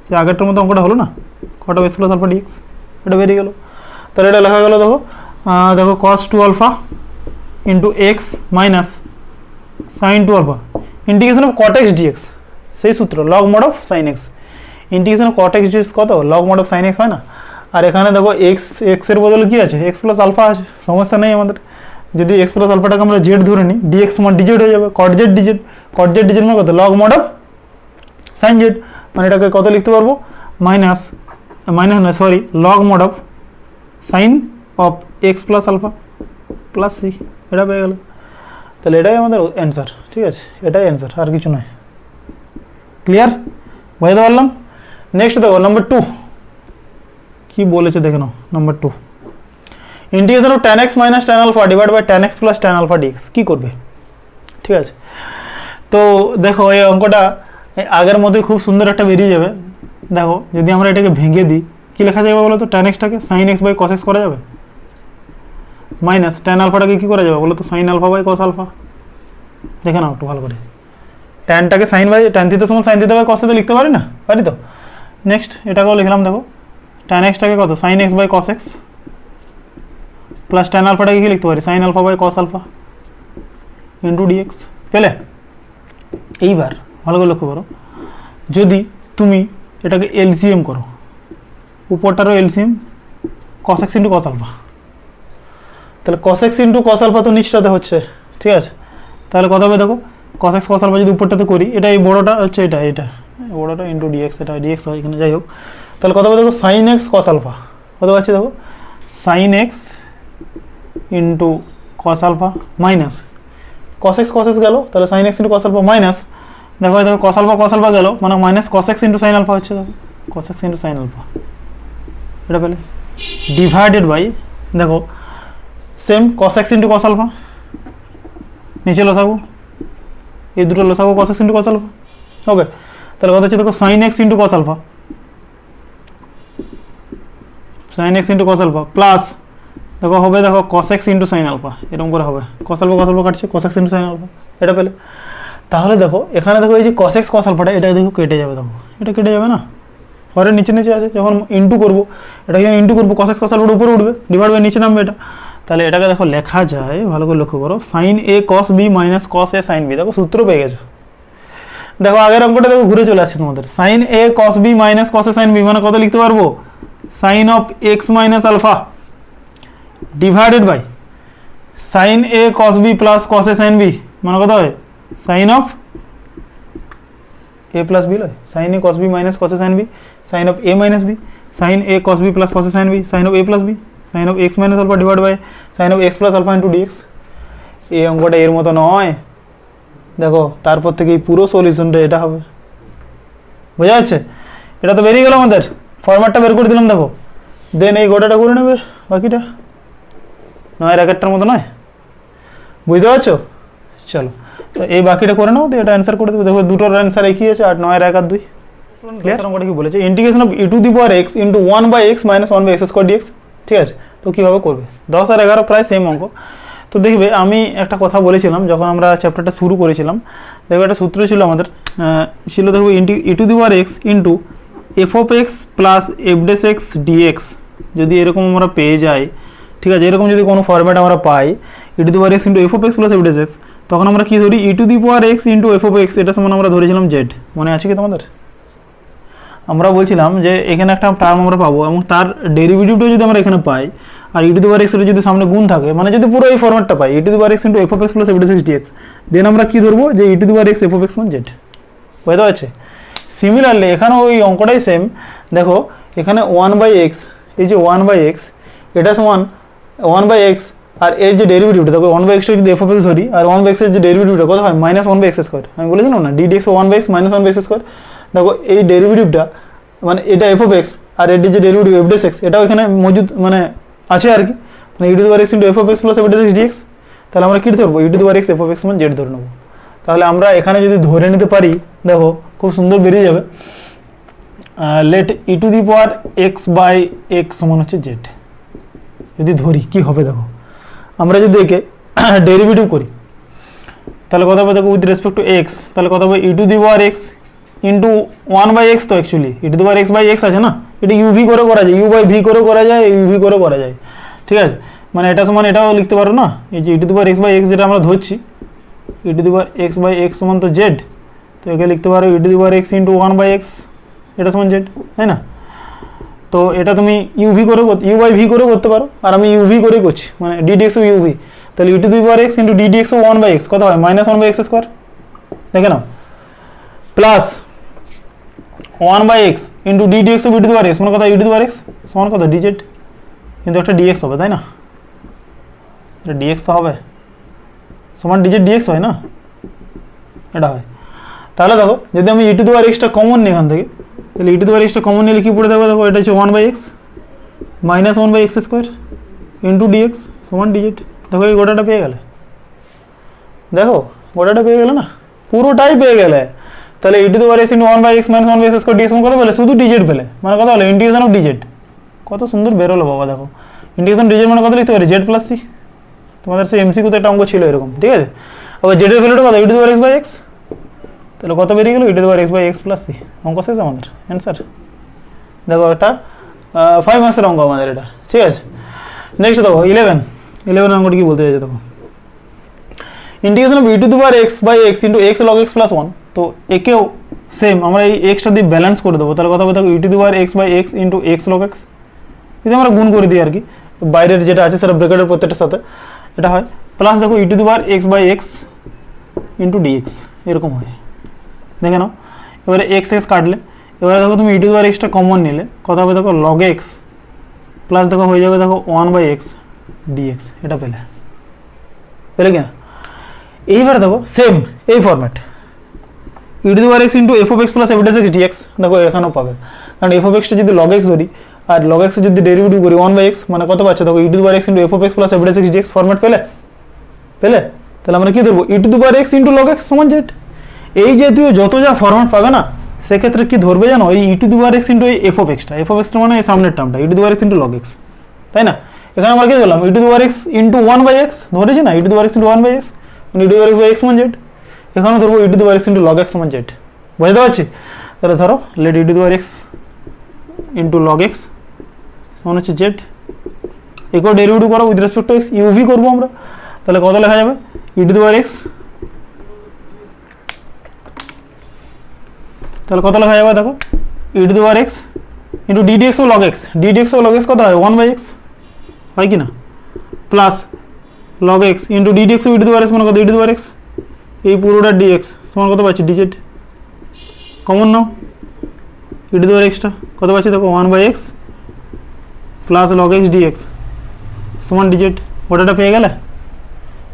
সে আগেরটার মতো অঙ্কটা হলো না, cot of x plus alpha dx, এটা বেরিয়ে গেল। তাহলে এটা লেখা গেল দেখো, দেখো cos 2 alpha into x minus sine 2 alpha integration of cot x dx, সেই সূত্র log mod of sine x, integration of cot x dx কত log mod of sine x হয় না। আর এখানে দেখো এক্স এক্সের বদলে কি আছে, এক্স প্লাস আলফা আছে, সমস্যা নেই আমাদের, যদি এক্স প্লাস আলফাটাকে আমরা জেড ধরে নিই, ডিএক্স সমান ডিজেড হয়ে যাবে, cot z dz, cot z dz মানে কত log mod of sine z, মানে এটাকে কত লিখতে পারবো, মাইনাস মাইনাস না sorry log mod of sine of x plus alpha plus c, এটা পেয়ে গেল। তাহলে এটাই আমাদের অ্যান্সার, ঠিক আছে, এটাই অ্যান্সার, আর কিছু নয়। ক্লিয়ার, বুঝতে পারলাম। নেক্সট দেখো নাম্বার 2 কি বলেছে দেখে নাও, number 2 integration of tan x minus tan alpha divide by tan x plus tan alpha dx কি করবে, ঠিক আছে। তো দেখো এই অঙ্কটা আগের মধ্যে খুব সুন্দর একটা বেরিয়ে যাবে। দেখো যদি আমরা এটাকে ভেঙে দিই কি লেখা যাবে বলো তো, tan x-টাকে sin x by cos x করা যাবে, মাইনাস tan আলফাটাকে কি করা যাবে বলো তো, sin alpha by cos alpha. দেখে নাও একটু ভালো করে, ট্যানটাকে সাইন বাই ট্যান থিটা সমান sine theta by cos theta লিখতে পারি না, পারি তো। নেক্সট এটাকেও লিখলাম, দেখো tan x-টাকে কত sin x by cos x plus tan আলফাটাকে কি লিখতে পারি sin alpha by cos alpha into dx পেলে। এইবার ভালো করে লক্ষ্য করো, যদি তুমি এটাকে এলসিএম করো, উপরটারও LCM cos x into cos alpha, তাহলে cos x into cos alpha তো নিচটাতে হচ্ছে, ঠিক আছে। তাহলে কত হবে দেখো, cos x cos আলফা যদি উপরটাতে করি, এটা এই বড়টা হচ্ছে এটা এটা বড়টা ইন্টু dx, এটা dx হয় এখানে, যাই হোক। তাহলে কত হবে দেখো sin x cos আলফা, কত পাচ্ছি দেখো sin x into cos alpha minus cos x গেল, তাহলে sin x into cos alpha minus দেখো দেখো cos আলফা গেল, মানে minus cos x into sin alpha হচ্ছে, দেখো cos x into sin alpha, এটা পেলে ডিভাইডেড বাই দেখো same cos x into cos alpha, নিচে লসাগু এই দুটো লসাগু cos x into cos alpha. Okay, তাহলে কথা হচ্ছে দেখো sin x into cos alpha, sin x into cos alpha plus দেখো হবে দেখো cos x into sin alpha, এরকম করে হবে cos আলফা কাটছে cos x into sin alpha, এটা পেলে। তাহলে দেখো এখানে দেখো এই যে cos x cos আলফাটা এটা দেখো কেটে যাবে, দেখো এটা কেটে যাবে না, পরে নিচে নিচে আছে, যখন ইন্টু করবো এটা ইন্টু করবো cos x cos আলফাটা উপরে উঠবে, ডিভাইড বাই নিচে নামবে এটা। তাহলে এটাকে দেখো লেখা যায়, ভালো করে লক্ষ্য করো, sin a cos b minus cos a sin b। দেখো সূত্র পেয়ে গেছো, দেখো আগের অঙ্কটা দেখো ঘুরে চলে আসছে তোমাদের, sin a cos b minus cos a sin b মানে কত লিখতে পারবো, sin of x minus alpha divided by sin a cos b plus cos a sin b মানে কত হয়, sin of a plus b লয়, sin a cos b minus cos a sin b, sin of a minus b, sin a cos b plus cos a sin b, sin of a plus b, sin of x minus alpha divide by sin of x plus alpha into dx। এই অঙ্কটা এর মতো নয়, দেখো তারপর থেকে এই পুরো সলিউশনটা এটা হবে, বোঝা যাচ্ছে? এটা তো বেরিয়ে গেল আমাদের, ফরম্যাটটা বের করে দিলাম দেখো, দেন এই গোটাটা করে নেবে বাকিটা, নয় র্যাকেটটার মতো নয়, বুঝতে পারছো? চলো তো এই বাকিটা করে নাও, তো এটা অ্যান্সার করে দেবো, দেখো দুটোর অ্যান্সার একই আছে, 8 9 1 আর 2। ক্লিয়ার? অঙ্কটা কি বলেছে, integration of e to the power x into 1/x minus 1/x square dx, ঠিক আছে? তো কীভাবে করবে, 10 আর 11 প্রায় সেম অঙ্ক। তো দেখবে আমি একটা কথা বলেছিলাম যখন আমরা চ্যাপ্টারটা শুরু করেছিলাম, দেখবে একটা সূত্র ছিল আমাদের, ছিল দেখো e to the power x into f of x plus f dash x dx। যদি এরকম আমরা পেয়ে যাই, ঠিক আছে, এরকম যদি কোনো ফরম্যাট আমরা পাই e to the power x into f of x plus f dash x, তখন আমরা কি ধরি, e to the power x into f of x, এটা সমান আমরা ধরেছিলাম z, মনে আছে কি তোমাদের? আমরা বলছিলাম যে এখানে একটা টার্ম আমরা পাবো এবং তার ডেরিভেটিভটা যদি আমরা এখানে পাই, আর e to the power x এর যদি সামনে গুণ থাকে, মানে যদি পুরো এই ফরম্যাটটা পাই e to the power x into f of x plus f dash x dx, then আমরা কি ধরবো যে e to the power x f of x মান z, বুঝতে পারছে? সিমিলারলি এখানেও ওই অঙ্কটাই সেম, দেখো এখানে 1/x, এই যে 1/x এটা সমান 1/x, আর এর যে ডেরিভেটিভটা দেখো 1/x যদি f অফ x ধরি, আর 1/x এর যে ডেরিভেটিভটা কত হয়, মাইনাস 1/x স্কোয়ার। আমি বলেছিলাম না ddx 1/x minus 1/x square, দেখো এই ডেরিভেটিভটা মানে এটা f অফ x, আর এর যে ডেরিভেটিভ f ডেস x, এটাও এখানে মজুদ মানে আছে আর কি, মানে e to the power x into f of x plus f dash x dx। তাহলে আমরা কি ধরবো, e to the power x f of x মান z ধরে নেবো। তাহলে আমরা এখানে যদি ধরে নিতে পারি, দেখো খুব সুন্দর বেরিয়ে যাবে, let e to the power x by x সমান হচ্ছে z। যদি ধরি কি হবে, দেখো আমরা যদি একে ডেরিভেটিভ করি তাহলে কত হবে, দেখো উইথ রেসপেক্ট টু x, তাহলে কত হবে e to the power x into 1/x, তো actually e to the power x by x আছে না, এটা uv করে করা যায়, u বাই v করে করা যায়, uv করে করা যায়, ঠিক আছে? মানে এটা সমান এটাও লিখতে পারো না, এই যে e to the power x by x যেটা আমরা ধরছি, e to the power x by x সমান তো z, তো একে লিখতে পারো e to the power x into 1/x, এটা সমান z, তাই না? তো এটা তুমি uv করে u বাই v করে করতে পারো, আর আমি uv করে করছি, মানে ddx ও uv, তাহলে e to the power x into ddx of 1/x কত হয়, মাইনাস 1/x স্কোয়ার, দেখে নাও, plus 1/x into ddx of e to the power x মানে কত, e to the power x সমান কত dz, কিন্তু একটা dx হবে, তাই না? এটা dx তো হবে, সমান dz dx হয় না, এটা হয়। তাহলে দেখো যদি আমি e to the power x টা কমন নিই এখান থেকে, তাহলে e to the power x টা কমন নিলে কি পড়ে থাকবে, দেখো এটা হচ্ছে 1/x minus 1/x square into dx সমান dz। দেখো এই গোটাটা পেয়ে গেলে, দেখো গোটাটা পেয়ে গেলে না, পুরোটাই পেয়ে গেলে। তাহলে e to the power x into 1/x minus 1/x square dx কত পেলে, শুধু dz পেলে, মানে কত হলো ইন্টিগ্রেশন অফ dz, কত সুন্দর বেরোলো বাবা। দেখো ইন্টিগ্রেশন dz মানে কত লিখতে পারি, z প্লাস c, তোমাদের সেই এমসিকিউতে একটা অঙ্ক ছিল এরকম, ঠিক আছে? আবার z এর ভ্যালুটা কত, e to the power x by x, তাহলে কত বেরিয়ে গেল, e to the power x by x plus c, অঙ্ক শেষ আমাদের, অ্যান্সার। দেখো এটা 5 মার্কসের অঙ্ক আমাদের এটা, ঠিক আছে? নেক্সট দেখো 11 অঙ্কটা কি বলতে চাইছে, দেখো integration of e to the power x by x into x log x plus 1, তো একেও সেম আমরা এই এক্সটা দিয়ে ব্যালেন্স করে দেবো, তাহলে কত হবে, দেখো e to the power x by x into x log x, যদি আমরা গুণ করে দিই আর কি, বাইরের যেটা আছে সেটা ব্র্যাকেটের প্রত্যেকটার সাথে এটা হয়, প্লাস দেখো e to the power x by x into dx, এরকম হয়, দেখে নাও। এবারে x কাটলে, এবারে দেখো তুমি e to the power x টা কমন নিলে কত হবে, দেখো log x প্লাস দেখো হয়ে যাবে দেখো 1/x dx, এটা পেলে কি না? এইবার দেখো সেম এই format e to the power x into f of x plus f dash x dx, দেখো এখানেও পাবে, কারণ f অফ x টা যদি log x ধরি আর log x এর যদি ডেরিভেটিভ করি 1/x মানে কত পাচ্ছে, দেখো e to the power x into f of x plus f dash x dx format পেলে, তাহলে আমরা কি ধরবো, e to the power x into log x সমান z, এই জাতীয় যত যা ফরম্যাট পাবে না সেক্ষেত্রে কি ধরবে জানো, এই e to the power x into এই এফ অফ এক্সটা মানে এই সামনের টার্মটা e to the power x into log x, তাই না? এখানে আমরা কি ধরলাম e to the power x into one by x ধরেছি না, e to the power x into one by x, e to the power x by x মান z. এখানে ধরবো e to the power x into log x মান Z, বুঝতে পারছি? তাহলে ধরো late E to the power x into log x সমান হচ্ছে জেড, একেও ডেরিভেটিভ করো with respect to x, UV করবো আমরা, তাহলে কত লেখা যাবে ই টু দি পাওয়ার এক্স, তাহলে কত লেখা যাবে দেখো e to the power x into ddx of log x, ddx of log x কত হয় ওয়ান বাই এক্স হয় কি না, plus log x into ddx of e to the power x মানে কত ই টু দি পাওয়ার এক্স, এই পুরোটা dx সমান কত পাচ্ছি ডিজেড, কমন নাও ই টু দি পাওয়ার এক্সটা কত পাচ্ছি দেখো one by x plus log x dx সমান ডিজেড, ওটাটা পেয়ে গেলে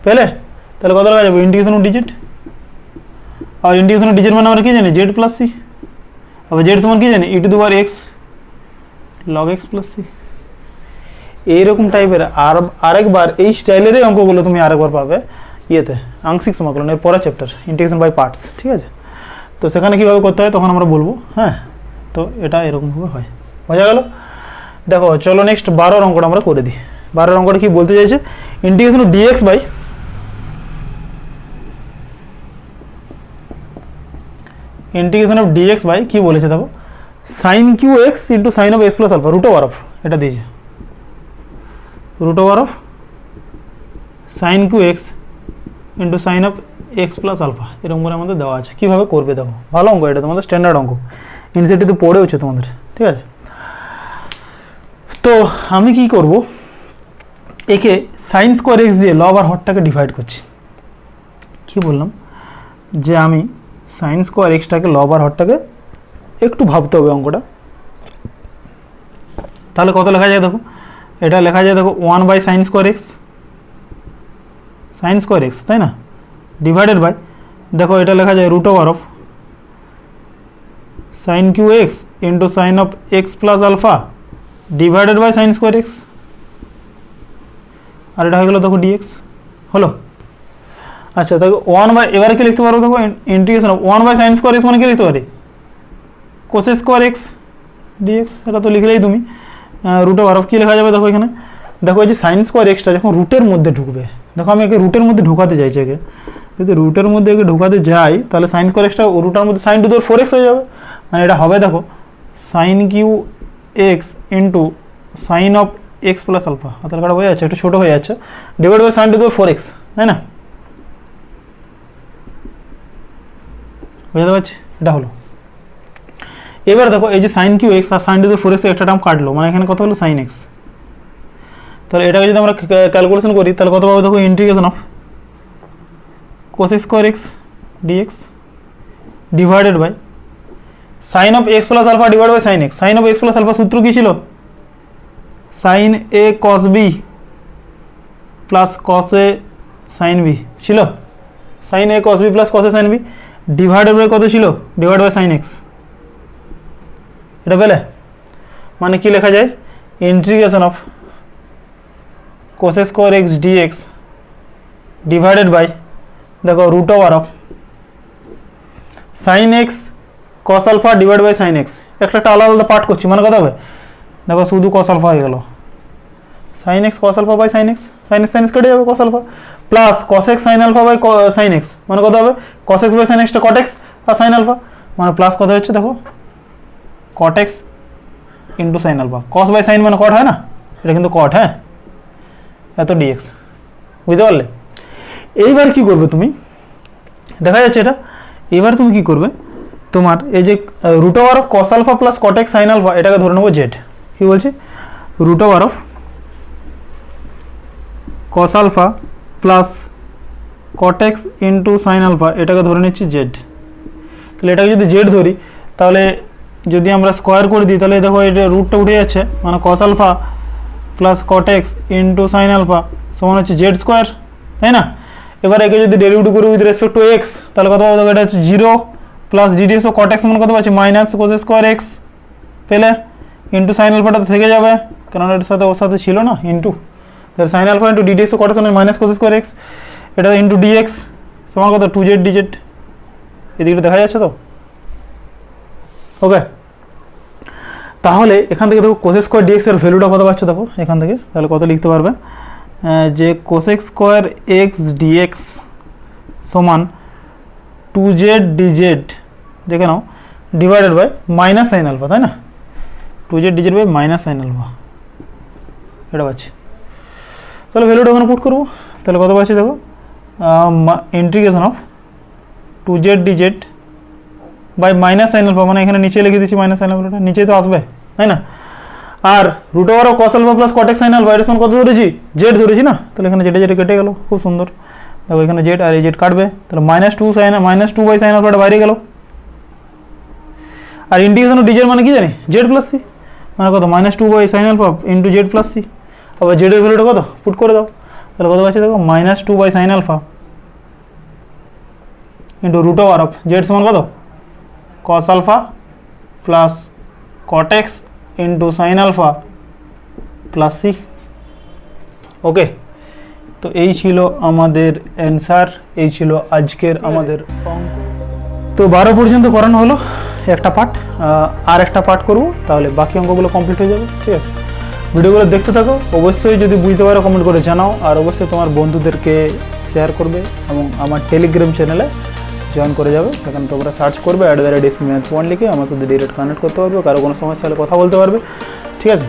পেলে, তাহলে কত লেখা যাবে ইন্টিগ্রেশন অফ ডিজেড, আর ইন্টিগ্রেশন অফ ডিজেড মানে আমরা কি জানি জেড প্লাস সি, আবার জেড সমান কি জানি e to the power x log x plus c. এইরকম টাইপের আরেকবার এই স্টাইলেরই অঙ্কগুলো তুমি আরেকবার পাবে ইয়েতে আংশিক সমাকলন এর পরের চ্যাপ্টার ইন্টিগ্রেশন বাই পার্টস, ঠিক আছে? তো সেখানে কীভাবে করতে হয় তখন আমরা বলবো, হ্যাঁ? তো এটা এরকমভাবে হয়, বোঝা গেল? দেখো চলো নেক্সট 12 অঙ্কটা আমরা করে দিই। 12 অঙ্কটা কি বলতে চাইছে, integration of dx by integration of dx by কি বলেছে দেখো sine cube x into sine of x plus alpha root over of, এটা দিয়েছে root over of sine cube x into sine of x plus alpha, এরকম করে আমাদের দেওয়া আছে। কীভাবে করবে দেখো, ভালো অঙ্ক এটা, তোমাদের স্ট্যান্ডার্ড অঙ্ক, এনসিটি তো পড়েওছে তোমাদের, ঠিক আছে? তো আমি কি করব, একে সাইন স্কোয়ার এক্স দিয়ে লব আর হরটাকে ডিভাইড করছি। কি বললাম যে আমি সাইন স্কোয়ার এক্সটাকে লব আর হরটাকে একটু ভাবতে হবে অঙ্কটা, তাহলে কত লেখা যায় দেখো, এটা লেখা যায় দেখো one by sine square x, তাই না, ডিভাইডেড বাই দেখো এটা লেখা যায় root over of sine cube x into sine of x plus alpha divided by sine square x, আর এটা হয়ে গেলো দেখো ডিএক্স হলো। আচ্ছা দেখো ওয়ান বাই, এবারে কি লিখতে পারবো দেখো integration of one by sine square x মানে কি লিখতে পারি কোস স্কোয়ার এক্স ডিএক্স, এটা তো লিখলেই তুমি রুট ওভার অফ কী লেখা যাবে দেখো এখানে, দেখো এই যে সাইন স্কোয়ার এক্সটা যখন রুটের মধ্যে ঢুকবে, দেখো আমি একে রুটের মধ্যে ঢুকাতে চাইছি, একে যদি রুটের মধ্যে একে ঢুকাতে যাই তাহলে সাইন স্কোয়ার এক্সটা রুটের মধ্যে sign to the power 4x হয়ে যাবে, মানে এটা হবে দেখো sine cube x into sine of x plus alpha, হাতের কাটা হয়ে যাচ্ছে একটু ছোটো হয়ে যাচ্ছে, divide by sine to the power 4x, তাই না? বুঝতে পারছি, এটা হলো। এবার দেখো এই যে সাইন কিউ এক্স আর sine to the power 4x একটা টার্ম কাটলো, মানে এখানে কত হলো সাইন এক্স, তাহলে এটাকে যদি আমরা ক্যালকুলেশন করি তাহলে কত পাবো দেখো integration of cos square x dx divided by sine of x plus alpha divide by sine x, sine of x plus alpha সূত্র কী ছিল sine a cos b plus cos a sine b ছিল, sine a cos b plus cos a sine b divided by কত ছিল divide by sine x, এটা পেলে, মানে কি লেখা যায় integration of cos square x dx divided by দেখো root over of sine x cos alpha divide by sine x, একটা আলাদা আলাদা পার্ট করছি, মানে কথা হবে দেখো শুধু কস আলফা হয়ে গেল sine x cos alpha by sine x, sine x কেটে যাবে cos alpha plus cos x sine alpha by sine x, মানে কত হবে কস এক্স বাই সাইন এক্সটা কট এক্স আর সাইন আলফা, মানে প্লাস কত হচ্ছে দেখো cot x into sine alpha, cos by sine মানে কট হয় না, এটা কিন্তু কট, হ্যাঁ এত ডিএক্স, বুঝতে পারলে? এইবার কি করবে তুমি, দেখা যাচ্ছে এটা, এবার তুমি কি করবে তোমার এই যে root over of cos alpha plus cot x sine alpha এটাকে ধরে নেবো জেড, কি বলছি root over of cos alpha plus cot x into sine alpha এটাকে ধরে নিচ্ছি জেড, তাহলে এটাকে যদি জেড ধরি তাহলে যদি আমরা স্কোয়ার করে দিই তাহলে দেখো এটা রুটটা উঠে যাচ্ছে, মানে কস alpha plus cot x into sine alpha সমান হচ্ছে জেড স্কোয়ার, তাই না? এবার একে যদি ডেরিভেটিভ করি উইথ রেসপেক্ট টু এক্স তাহলে কত পাবো, এটা হচ্ছে 0 প্লাস ডিডিএক্স ও কট এক্স সমান কত পাচ্ছি মাইনাস কোস স্কোয়ার এক্স পেলে ইন্টু সাইন আলফাটা থেকে যাবে, কারণ এটার সাথে ওর সাথে ছিল না ইন্টু, তাহলে সাইন আলফা ইন্টু ডিডিএক্স ও কট এক্স মানে মাইনাস কোস স্কোয়ার এক্স, এটা ইন্টু ডিএক্স সমান কত 2z ডিজেড, এদিকে দেখা যাচ্ছে তো? ওকে, তাহলে এখান থেকে দেখো কোসেক স্কোয়ার ডিএক্স এর ভ্যালুটা কত পাচ্ছ দেখো এখান থেকে, তাহলে কত লিখতে পারবে যে কোসেক স্কোয়ার এক্স ডিএক্স সমান 2z dz, দেখে নাও, divided by minus sine alpha, তাই না? 2z dz by minus sine alpha, এটা পাচ্ছি। তাহলে ভ্যালুটা ওখানে পুট করবো, তাহলে কত পাচ্ছি দেখো, integration of 2z dz by minus sine alpha, মানে এখানে নিচে লিখে দিচ্ছি মাইনাস সাইন আলফাটা, নিচেই তো আসবে, তাই না? আর root over of cos alpha plus cot x sine alpha, এটা সমান কত ধরেছি? জেড ধরেছি না, তাহলে এখানে জেডে জেডে কেটে গেল, খুব সুন্দর। দেখো এখানে জেড আর এই জেড কাটবে, তাহলে -2 বাই সাইন আলফাটা বাইরে গেল। আর ইন্টিগ্রেশন অফ ডিজের মানে কি জানি, জেড প্লাস সি, মানে কত -2 by sine alpha into z plus c. আবার জেডের ভ্যালুটা কত পুট করে দাও, তাহলে কত পাচ্ছি দেখো, -2 by sine alpha into root over of z সমান কত, cos alpha plus cot x into sine alpha plus c. Okay, তো এই ছিল আমাদের অ্যান্সার, এই ছিল আজকের আমাদের অঙ্ক। তো 12 পর্যন্ত করানো হলো একটা পার্ট, আর একটা পার্ট করবো, তাহলে বাকি অঙ্কগুলো কমপ্লিট হয়ে যাবে। ঠিক আছে, ভিডিওগুলো দেখতে থাকো, অবশ্যই যদি বুঝতে পারো কমেন্ট করে জানাও, আর অবশ্যই তোমার বন্ধুদেরকে শেয়ার করবে এবং আমার টেলিগ্রাম চ্যানেলে জয়েন করে যাবে, সেখানে তোমরা সার্চ করবে @SMath1 লিখে আমার সাথে ডিরেক্ট কানেক্ট করতে পারবে, কারো কোনো সমস্যা হলে কথা বলতে পারবে। ঠিক আছে,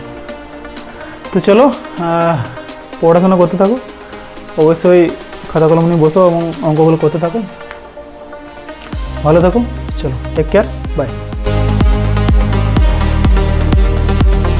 তো চলো পড়াশোনা করতে থাকো, অবশ্যই খাতা কলম নিয়ে বসো এবং অঙ্কগুলো করতে থাকো। ভালো থাকো, চলো টেক কেয়ার, বাই।